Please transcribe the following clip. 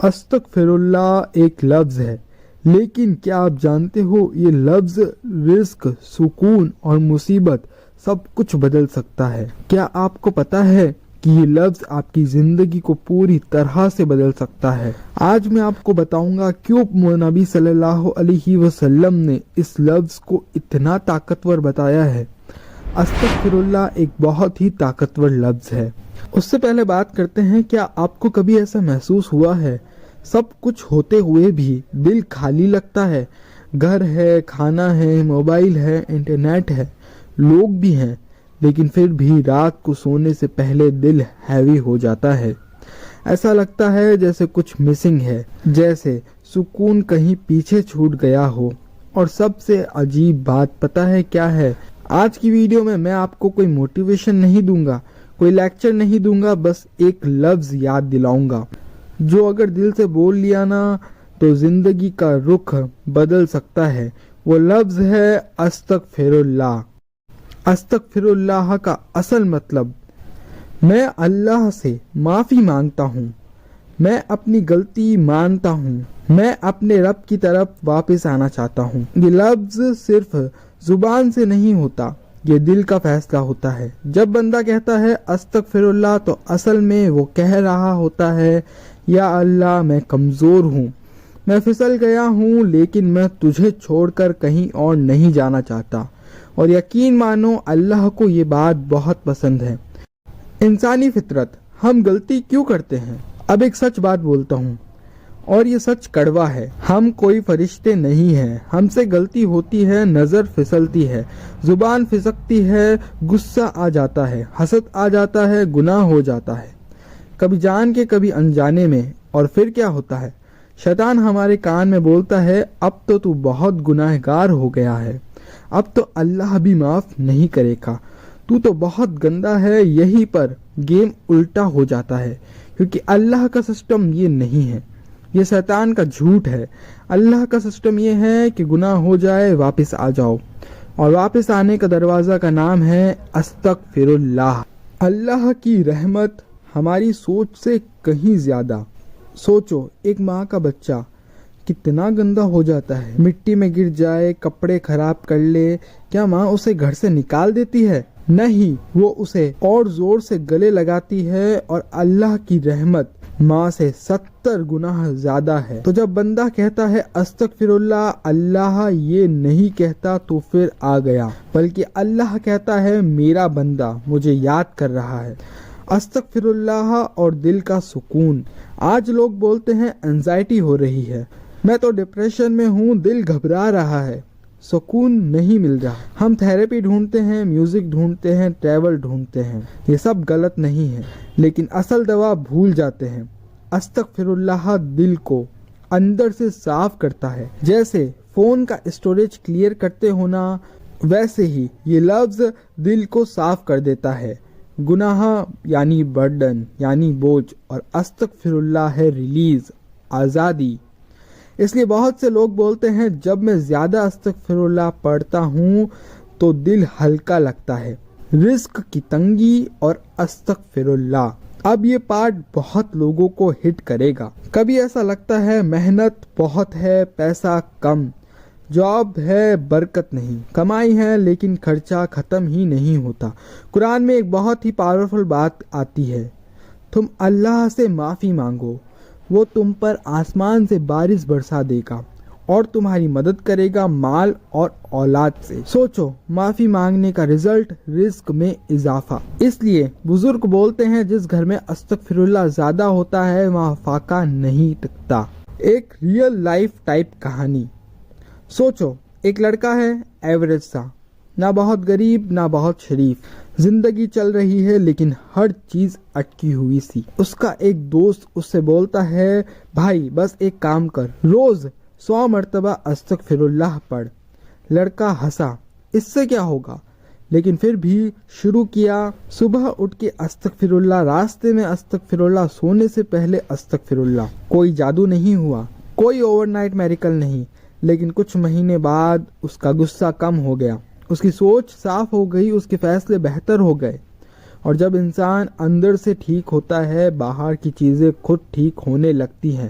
استغفراللہ ایک لفظ ہے، لیکن کیا آپ جانتے ہو یہ لفظ رزق، سکون اور مصیبت سب کچھ بدل سکتا ہے؟ کیا آپ کو پتا ہے کہ یہ لفظ آپ کی زندگی کو پوری طرح سے بدل سکتا ہے؟ آج میں آپ کو بتاؤں گا کیوں نبی صلی اللہ علیہ وسلم نے اس لفظ کو اتنا طاقتور بتایا ہے۔ استغفراللہ ایک بہت ہی طاقتور لفظ ہے۔ اس سے پہلے بات کرتے ہیں، کیا آپ کو کبھی ایسا محسوس ہوا ہے سب کچھ ہوتے ہوئے بھی دل خالی لگتا ہے؟ گھر ہے، کھانا ہے، موبائل ہے، انٹرنیٹ ہے، لوگ بھی ہیں، لیکن پھر بھی رات کو سونے سے پہلے دل ہیوی ہو جاتا ہے۔ ایسا لگتا ہے جیسے کچھ مسنگ ہے، جیسے سکون کہیں پیچھے چھوٹ گیا ہو۔ اور سب سے عجیب بات پتہ ہے کیا ہے؟ آج کی ویڈیو میں آپ کو کوئی موٹیویشن نہیں دوں گا، کوئی لیکچر نہیں دوں گا، بس ایک لفظ یاد دلاؤں گا جو اگر دل سے بول لیا نا تو زندگی کا رخ بدل سکتا ہے۔ وہ لفظ ہے استغفراللہ۔ استغفراللہ کا اصل مطلب میں اللہ سے معافی مانگتا ہوں، میں اپنی غلطی مانتا ہوں، میں اپنے رب کی طرف واپس آنا چاہتا ہوں۔ یہ لفظ صرف زبان سے نہیں ہوتا، یہ دل کا فیصلہ ہوتا ہے۔ جب بندہ کہتا ہے استغفراللہ تو اصل میں وہ کہہ رہا ہوتا ہے یا اللہ میں کمزور ہوں، میں پھسل گیا ہوں، لیکن میں تجھے چھوڑ کر کہیں اور نہیں جانا چاہتا۔ اور یقین مانو اللہ کو یہ بات بہت پسند ہے۔ انسانی فطرت، ہم غلطی کیوں کرتے ہیں؟ اب ایک سچ بات بولتا ہوں اور یہ سچ کڑوا ہے، ہم کوئی فرشتے نہیں ہیں، ہم سے غلطی ہوتی ہے، نظر پھسلتی ہے، زبان پھسکتی ہے، غصہ آ جاتا ہے، حسد آ جاتا ہے، گناہ ہو جاتا ہے، کبھی جان کے کبھی انجانے میں۔ اور پھر کیا ہوتا ہے؟ شیطان ہمارے کان میں بولتا ہے اب تو بہت گناہ گار ہو گیا ہے، اب تو اللہ بھی معاف نہیں کرے گا، تو بہت گندا ہے۔ یہی پر گیم الٹا ہو جاتا ہے، کیونکہ اللہ کا سسٹم یہ نہیں ہے، یہ شیطان کا جھوٹ ہے۔ اللہ کا سسٹم یہ ہے کہ گناہ ہو جائے واپس آ جاؤ، اور واپس آنے کا دروازہ کا نام ہے استغفراللہ۔ اللہ کی رحمت ہماری سوچ سے کہیں زیادہ۔ سوچو ایک ماں کا بچہ کتنا گندا ہو جاتا ہے، مٹی میں گر جائے، کپڑے خراب کر لے، کیا ماں اسے گھر سے نکال دیتی ہے؟ نہیں، وہ اسے اور زور سے گلے لگاتی ہے، اور اللہ کی رحمت ماں سے 70 گناہ زیادہ ہے۔ تو جب بندہ کہتا ہے استغفراللہ، اللہ یہ نہیں کہتا تو پھر آ گیا، بلکہ اللہ کہتا ہے میرا بندہ مجھے یاد کر رہا ہے۔ استغفراللہ اور دل کا سکون۔ آج لوگ بولتے ہیں انزائٹی ہو رہی ہے، میں تو ڈپریشن میں ہوں، دل گھبرا رہا ہے، سکون نہیں مل رہا۔ ہم تھیراپی ڈھونڈتے ہیں، میوزک ڈھونڈتے ہیں، ٹریول ڈھونڈتے ہیں، یہ سب غلط نہیں ہے، لیکن اصل دوا بھول جاتے ہیں۔ استغفراللہ دل کو اندر سے صاف کرتا ہے، جیسے فون کا اسٹوریج کلیئر کرتے ہونا، ویسے ہی یہ لفظ دل کو صاف کر دیتا ہے۔ گناہ یعنی برڈن یعنی بوجھ، اور استغفراللہ ہے ریلیز، آزادی۔ اس لیے بہت سے لوگ بولتے ہیں جب میں زیادہ استغفراللہ پڑھتا ہوں تو دل ہلکا لگتا ہے۔ رزق کی تنگی اور استغفراللہ۔ اب یہ پارٹ بہت لوگوں کو ہٹ کرے گا۔ کبھی ایسا لگتا ہے محنت بہت ہے، پیسہ کم، جاب ہے برکت نہیں، کمائی ہے لیکن خرچہ ختم ہی نہیں ہوتا۔ قرآن میں ایک بہت ہی پاورفل بات آتی ہے، تم اللہ سے معافی مانگو، وہ تم پر آسمان سے بارش برسا دے گا اور تمہاری مدد کرے گا مال اور اولاد سے۔ سوچو، معافی مانگنے کا رزلٹ رزق میں اضافہ۔ اس لیے بزرگ بولتے ہیں جس گھر میں استغفراللہ زیادہ ہوتا ہے وہاں فاقہ نہیں ٹکتا۔ ایک ریئل لائف ٹائپ کہانی۔ سوچو ایک لڑکا ہے، ایوریج سا، نہ بہت غریب نہ بہت شریف، زندگی چل رہی ہے لیکن ہر چیز اٹکی ہوئی سی۔ اس کا ایک دوست اس سے بولتا ہے بھائی بس ایک کام کر، روز 100 مرتبہ استغفراللہ پڑھ۔ لڑکا ہنسا، اس سے کیا ہوگا؟ لیکن پھر بھی شروع کیا، صبح اٹھ کے استغفراللہ، راستے میں استغفراللہ، سونے سے پہلے استغفراللہ۔ کوئی جادو نہیں ہوا، کوئی اوور نائٹ میریکل نہیں، لیکن کچھ مہینے بعد اس کا غصہ کم ہو گیا، اس کی سوچ صاف ہو گئی، اس کے فیصلے بہتر ہو گئے۔ اور جب انسان اندر سے ٹھیک ہوتا ہے باہر کی چیزیں خود ٹھیک ہونے لگتی ہیں۔